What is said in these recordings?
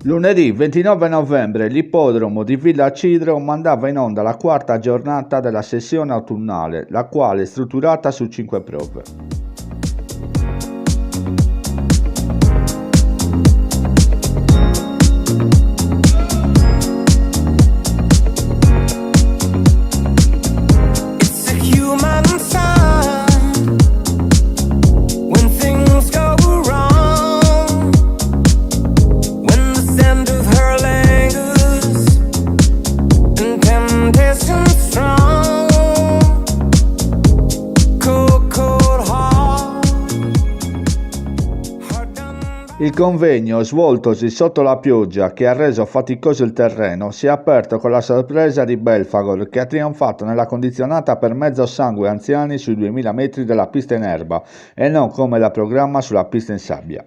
Lunedì 29 novembre l'ippodromo di Villa Cidro mandava in onda la quarta giornata della sessione autunnale, la quale è strutturata su 5 prove. Il convegno, svoltosi sotto la pioggia che ha reso faticoso il terreno, si è aperto con la sorpresa di Belfagor, che ha trionfato nella condizionata per mezzo sangue anziani sui 2000 metri della pista in erba e non come da programma sulla pista in sabbia.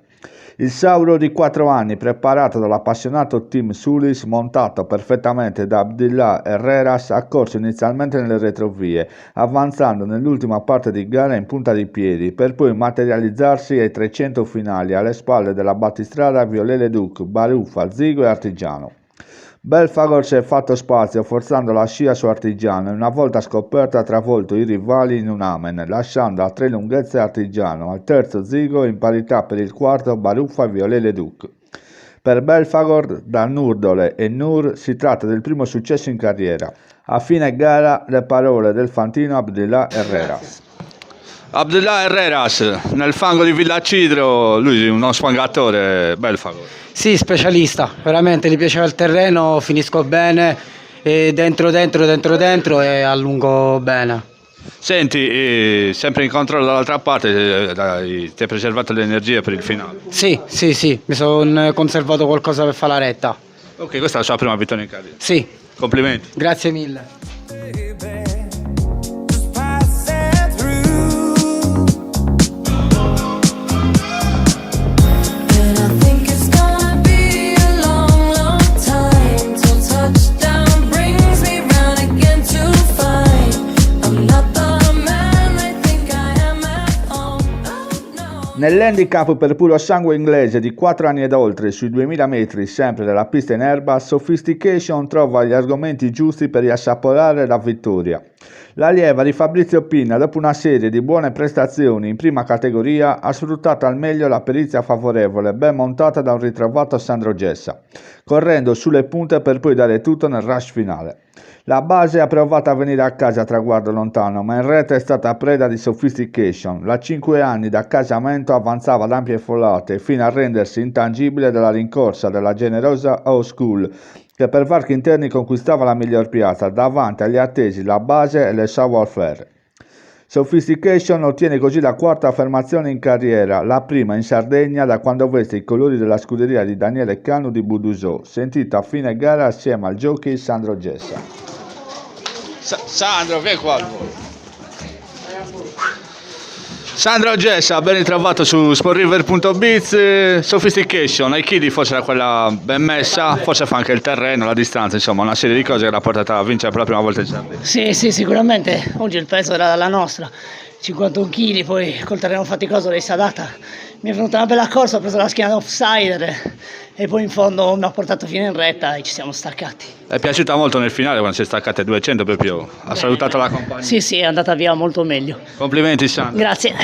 Il Sauro di 4 anni, preparato dall'appassionato team Sulis, montato perfettamente da Abdullah Herreras, ha corso inizialmente nelle retrovie, avanzando nell'ultima parte di gara in punta di piedi, per poi materializzarsi ai 300 finali alle spalle della battistrada Viollet-le-Duc, Baruffa, Zigo e Artigiano. Belfagor si è fatto spazio forzando la scia su Artigiano e una volta scoperto ha travolto i rivali in un amen, lasciando a 3 lunghezze Artigiano, al terzo Zigo in parità per il quarto Baruffa e Viollet-le-Duc. Per Belfagor, da Nurdole e Nur, si tratta del primo successo in carriera. A fine gara le parole del fantino Abdullah Herreras. Abdullah Herreras, nel fango di Villa Cidro, lui è uno sfangatore, Belfagor. Sì, specialista, veramente gli piaceva il terreno, finisco bene, e dentro e allungo bene. Senti, sempre in controllo dall'altra parte, ti hai preservato le energie per il finale? Sì, mi sono conservato qualcosa per fare la retta. Ok, questa è la sua prima vittoria in carriera. Sì. Complimenti. Grazie mille. Nell'handicap per puro sangue inglese di 4 anni ed oltre sui 2000 metri sempre della pista in erba, Sophistication trova gli argomenti giusti per riassaporare la vittoria. L'allieva di Fabrizio Pinna, dopo una serie di buone prestazioni in prima categoria, ha sfruttato al meglio la perizia favorevole ben montata da un ritrovato Sandro Gessa, correndo sulle punte per poi dare tutto nel rush finale. La base ha provato a venire a casa a traguardo lontano, ma in rete è stata preda di Sophistication. La 5 anni da casamento avanzava ad ampie folate fino a rendersi intangibile dalla rincorsa della generosa Old School, che per varchi interni conquistava la miglior piazza davanti agli attesi la base e le savoir-faire. Sophistication ottiene così la quarta affermazione in carriera, la prima in Sardegna da quando veste i colori della scuderia di Daniele Canu di Budusò, sentito a fine gara assieme al jockey Sandro Gessa. Sandro, vieni qua. Sandro Gessa, ben ritrovato su sportriver.biz. Sophistication, ai chili forse era quella ben messa, forse fa anche il terreno, la distanza, insomma una serie di cose che l'ha portata a vincere per la prima volta in Sardegna. Sì, sicuramente, oggi il peso era la nostra, 51 kg, poi col terreno faticoso lei si è data, mi è venuta una bella corsa, ho preso la schiena offside e poi in fondo mi ha portato fino in retta e ci siamo staccati. È piaciuta molto nel finale quando si è staccate 200 proprio, ha salutato la compagnia. Sì, è andata via molto meglio. Complimenti Sandro. Grazie.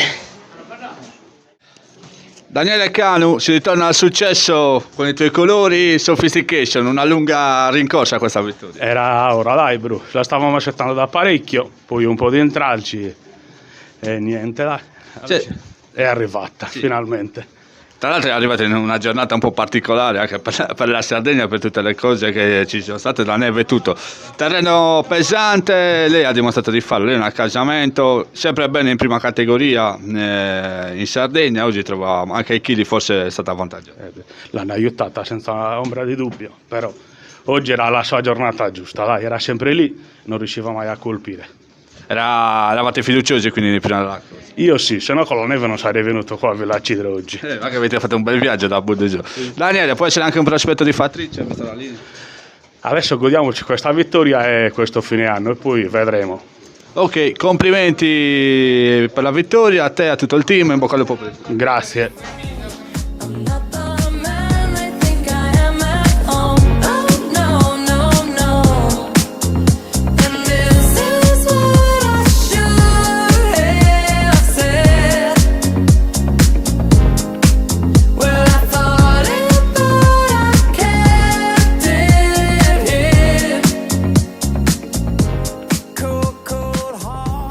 Daniele Canu, si ritorna al successo con i tuoi colori, Sophistication, una lunga rincorsa questa vittoria. Era ora dai bro, la stavamo aspettando da parecchio, poi un po' di intralci e niente dai, è arrivata finalmente. Tra l'altro è arrivata in una giornata un po' particolare anche per la Sardegna, per tutte le cose che ci sono state, la neve e tutto. Terreno pesante, lei ha dimostrato di farlo, lei è un accasamento, sempre bene in prima categoria in Sardegna, oggi trovavamo anche ai chili forse è stata avvantaggiata. L'hanno aiutata senza ombra di dubbio, però oggi era la sua giornata giusta, dai, era sempre lì, non riusciva mai a colpire. Eravate fiduciosi quindi prima della cosa? Io sì, se no con la neve non sarei venuto qua a Villa Cidro oggi. Anche avete fatto un bel viaggio da Budusò. Daniele, può essere anche un prospetto di fattrice questa linea? Adesso godiamoci questa vittoria e questo fine anno e poi vedremo. Ok, complimenti per la vittoria, a te e a tutto il team, in bocca al lupo per il futuro. Grazie.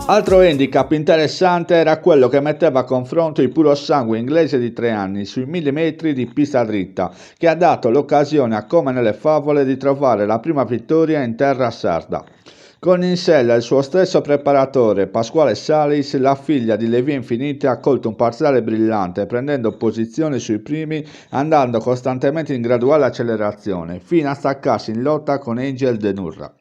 Altro handicap interessante era quello che metteva a confronto il puro sangue inglese di 3 anni sui 1000 metri di pista dritta, che ha dato l'occasione a Come nelle favole di trovare la prima vittoria in terra sarda. Con in sella il suo stesso preparatore Pasquale Salis, la figlia di Levi Infiniti ha colto un parziale brillante, prendendo posizione sui primi, andando costantemente in graduale accelerazione, fino a staccarsi in lotta con Angel De Nurra.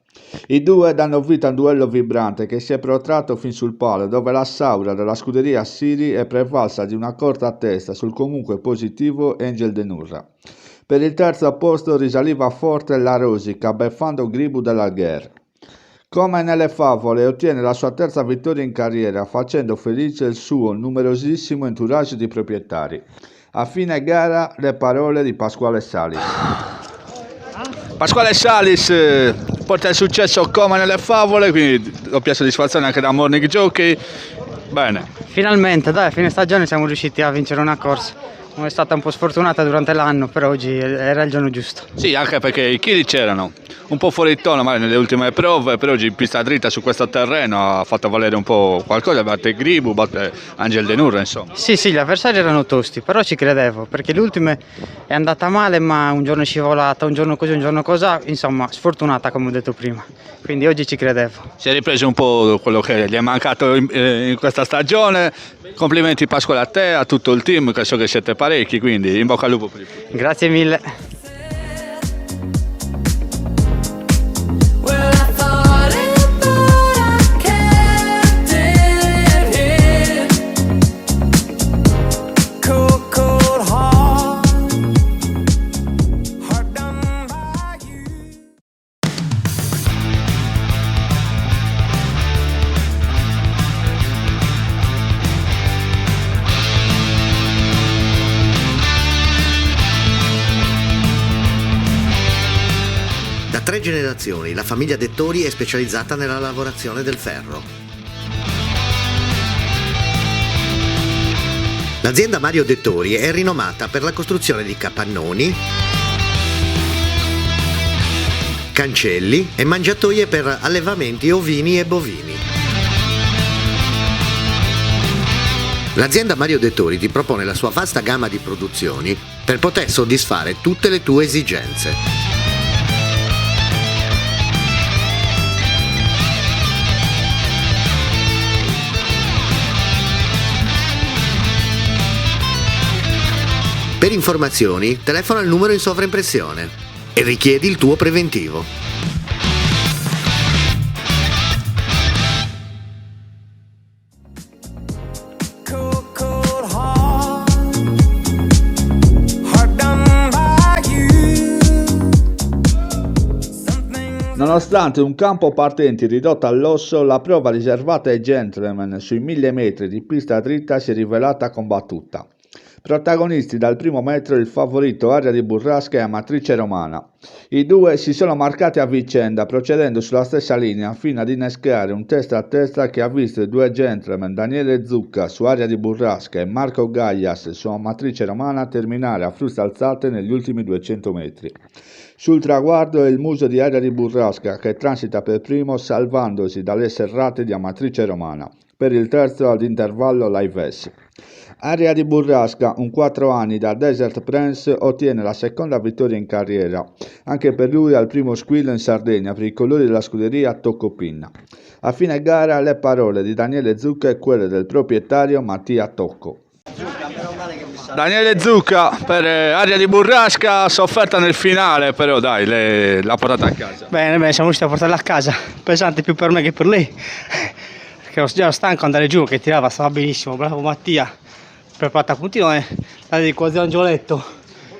I due danno vita a un duello vibrante che si è protratto fin sul palo, dove la Saura della scuderia Siri è prevalsa di una corta testa sul comunque positivo Angel De Nurra. Per il terzo posto risaliva forte la Rosica, beffando Gribu dell'Algher. Come nelle favole, ottiene la sua terza vittoria in carriera, facendo felice il suo numerosissimo entourage di proprietari. A fine gara le parole di Pasquale Salis. Pasquale Salis porta il successo come nelle favole, quindi doppia soddisfazione anche da Morning Jockey. Bene. Finalmente, dai, a fine stagione siamo riusciti a vincere una corsa. È stata un po' sfortunata durante l'anno, però oggi era il giorno giusto. Sì, anche perché i chili c'erano, un po' fuori tono magari nelle ultime prove, però oggi in pista dritta su questo terreno ha fatto valere un po' qualcosa, batte Gribu, batte Angel De Nurra, insomma. Sì, gli avversari erano tosti, però ci credevo, perché le ultime è andata male, ma un giorno è scivolata, un giorno così, un giorno così, insomma, sfortunata come ho detto prima. Quindi oggi ci credevo. Si è ripreso un po' quello che gli è mancato in questa stagione. Complimenti Pasquale a te, a tutto il team, che so che siete parecchi, quindi in bocca al lupo per il futuro. Grazie mille. Da 3 generazioni la famiglia Dettori è specializzata nella lavorazione del ferro. L'azienda Mario Dettori è rinomata per la costruzione di capannoni, cancelli e mangiatoie per allevamenti ovini e bovini. L'azienda Mario Dettori ti propone la sua vasta gamma di produzioni per poter soddisfare tutte le tue esigenze. Per informazioni, telefona il numero in sovraimpressione e richiedi il tuo preventivo. Nonostante un campo partenti ridotto all'osso, la prova riservata ai gentleman sui 1000 metri di pista dritta si è rivelata combattuta. Protagonisti dal primo metro il favorito Aria di Burrasca e Amatrice Romana. I due si sono marcati a vicenda procedendo sulla stessa linea fino ad innescare un testa a testa che ha visto i due gentleman Daniele Zucca su Aria di Burrasca e Marco Gaias su Amatrice Romana terminare a fruste alzate negli ultimi 200 metri. Sul traguardo è il muso di Aria di Burrasca che transita per primo salvandosi dalle serrate di Amatrice Romana. Per il terzo ad intervallo l'Ives. Aria di Burrasca, un 4 anni da Desert Prince, ottiene la seconda vittoria in carriera, anche per lui al primo squillo in Sardegna per i colori della scuderia Toccopinna. A fine gara le parole di Daniele Zucca e quelle del proprietario Mattia Tocco. Daniele Zucca per Aria di Burrasca, sofferta nel finale, però dai, l'ha portata a casa. Bene, siamo riusciti a portarla a casa, pesante più per me che per lei, perché ero già stanco andare giù, che tirava, stava benissimo, bravo Mattia, preparata a puntino e la dedico a zio Angioletto,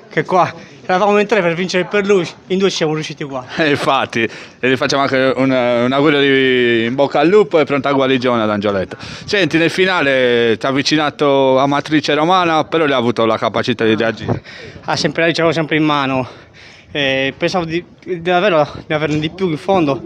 che qua eravamo in 3 per vincere per lui, in 2 ci siamo riusciti qua. Infatti, e gli facciamo anche un augurio di in bocca al lupo e pronta guarigione ad Angioletto. Senti, nel finale ti ha avvicinato a Amatrice Romana, però lui ha avuto la capacità di reagire. Sempre lei, ce l'avevo sempre in mano. Pensavo di averne di più in fondo,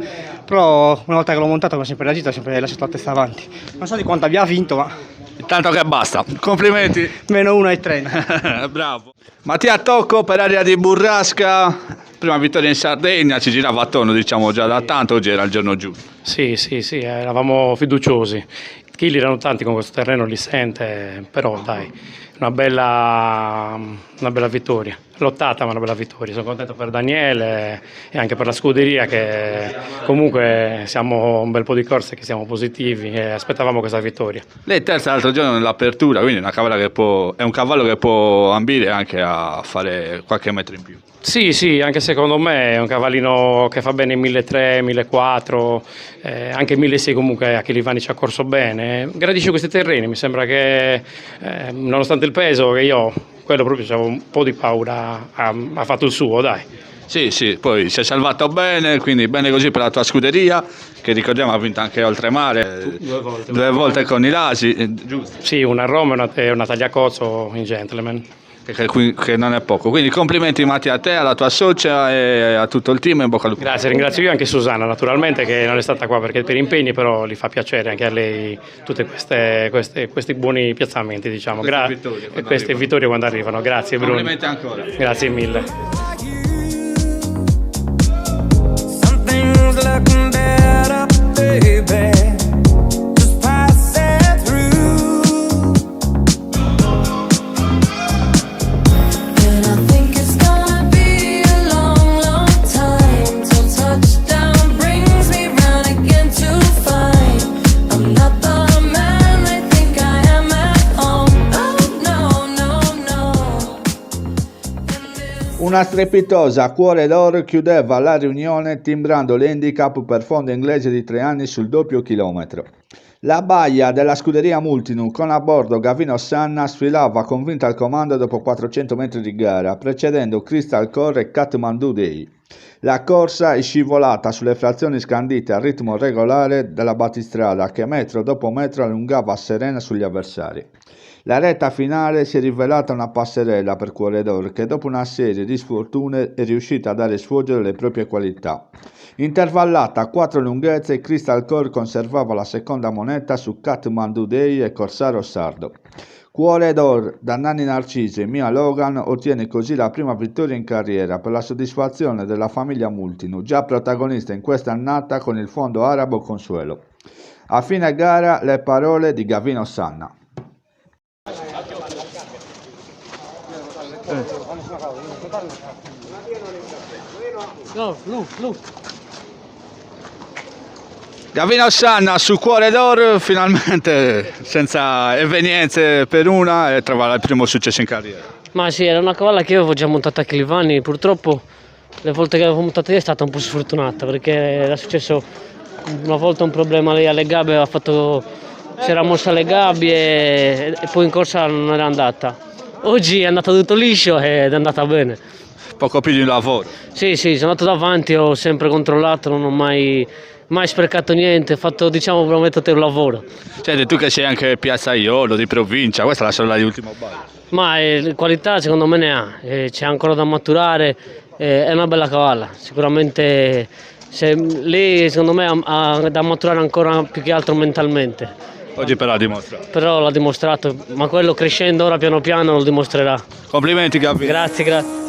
però una volta che l'ho montato mi ha sempre reagito, ho sempre lasciato la testa avanti. Non so di quanto abbia vinto, ma Tanto che basta, complimenti. -1 ai 30. Bravo. Mattia Tocco per Aria di Burrasca, prima vittoria in Sardegna, ci girava attorno, diciamo, già da tanto, oggi era il giorno giusto. Sì, eravamo fiduciosi. I chili erano tanti con questo terreno, li sente, però dai, una bella vittoria. Lottata, ma una bella vittoria. Sono contento per Daniele e anche per la scuderia, che comunque siamo un bel po' di corse che siamo positivi e aspettavamo questa vittoria. Lei è terza l'altro giorno nell'apertura, quindi è un cavallo che può ambire anche a fare qualche metro in più. Sì, anche secondo me è un cavallino che fa bene 1.300, 1.400, anche 1.600 comunque a Chilivani ci ha corso bene. Gradisce questi terreni, mi sembra che nonostante il peso che io, quello proprio avevo un po' di paura, ha fatto il suo, dai. Sì, poi si è salvato bene, quindi bene così per la tua scuderia, che ricordiamo ha vinto anche Oltremare, due volte con i Lasi, giusto? Sì, una a Roma e una Tagliacozzo in Gentleman. Che non è poco, quindi complimenti Mattia a te, alla tua socia e a tutto il team, in bocca al lupo. Grazie, ringrazio io anche Susanna naturalmente, che non è stata qua perché per impegni, però gli fa piacere anche a lei tutti questi buoni piazzamenti, diciamo. Queste vittorie quando arrivano. Grazie Bruno. Complimenti ancora. Grazie mille. Something's looking better, baby. Just passing through. And I think it's gonna be a long, long time till touchdown brings me round again to find I'm not the man they think I am at home. Oh no, no, no. Una strepitosa Cuore d'Oro chiudeva la riunione timbrando l'handicap per fondo inglese di 3 anni sul doppio chilometro. La baia della scuderia Multinum con a bordo Gavino Sanna sfilava convinta al comando dopo 400 metri di gara, precedendo Crystal Core e Kathmandu Day. La corsa è scivolata sulle frazioni scandite a ritmo regolare della battistrada che metro dopo metro allungava serena sugli avversari. La retta finale si è rivelata una passerella per Cuore d'Oro che dopo una serie di sfortune è riuscita a dare sfoggio alle proprie qualità. Intervallata a 4 lunghezze, Crystal Core conservava la seconda moneta su Kathmandu Day e Corsaro Sardo. Cuore d'Oro da Nanni Narciso e Mia Logan ottiene così la prima vittoria in carriera per la soddisfazione della famiglia Multinum, già protagonista in questa annata con il fondo arabo Consuelo. A fine gara le parole di Gavino Sanna. Gavino Sanna su Cuore d'Oro, finalmente senza evenienze per una, e trova il primo successo in carriera. Ma sì, era una cavalla che io avevo già montata a Chilivani, purtroppo le volte che avevo montato io è stata un po' sfortunata perché era successo una volta un problema lei alle gabbie, si era mossa alle gabbie e poi in corsa non era andata. Oggi è andato tutto liscio ed è andata bene. Poco più di un lavoro. Sì, sono andato davanti, ho sempre controllato, non ho mai sprecato niente, ho fatto diciamo veramente un lavoro. Cioè, tu che sei anche piazzaiolo di provincia, questa è la sorella di Ultimo Ballo. Ma qualità secondo me ne ha, c'è ancora da maturare, è una bella cavalla, sicuramente lei secondo me ha da maturare ancora più che altro mentalmente. Oggi però l'ha dimostrato. Però l'ha dimostrato, ma quello crescendo ora piano piano lo dimostrerà. Complimenti Gavino. Grazie.